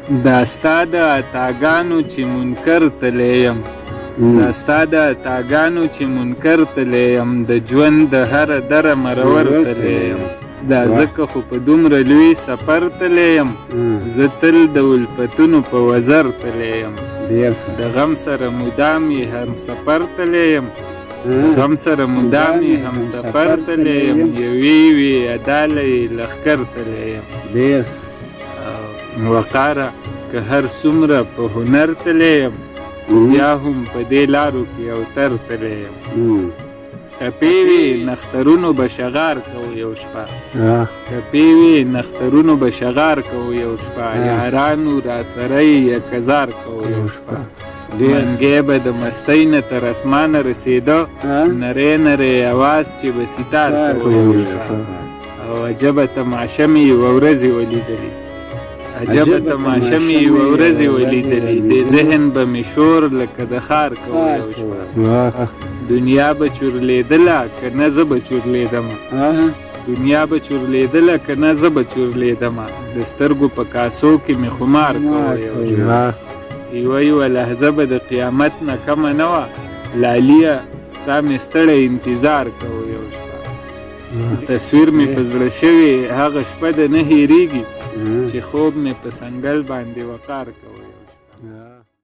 دا ستا د عطاګانو چې منکر تللی یم دا ستا د عطاګانو چې منکر تللی یم د ژوند د هره دره مرور تللی یم دا ځکه خو په دومره لوی سفر تللی یم زه تل د الفتونو په وزر تللی یم د غم سره مدام یې همسفر تللی یم غم سره مدام یې همسفر تللی یم یوې یوې اداله یې لښکر تللی یم وقاره که هر څومره په هنر تللی یم بیا هم په دې لارو کې اوتر تللی یم ټپې وې نخترونو به شغار کوو یو شپه ټپې وې نخترونو به شغار کوو یو شپه یارانو راسره یې یکهزار کوو یو شپه منګی به د مستۍ نه تر اسمانه رسېده نری نری اواز چې به سیتار کوو یو شپه او عجبه تماشه مې یوه ورځې ولیدلې عجبه تماشه مې یوه ورځې ولیدلې د ذهن به مې شور لکه د ښار کوو یو شپه دنیا به چورلېدله که نه زه به چورلېدمه دنیا به چورلېدله که نه زه به چورلېدمه د سترګو په کاسو کې مې خمار کوو یو شپه یوه لحظه به د قیامت نه کمه نه وه لالیه ستا مې ستړی انتظار کوو یو شپه تصویر مې په زړه شوی هغه شپه د نه هېرېږي چې خوب مې په سنګل باندې وقار کوو یو شپه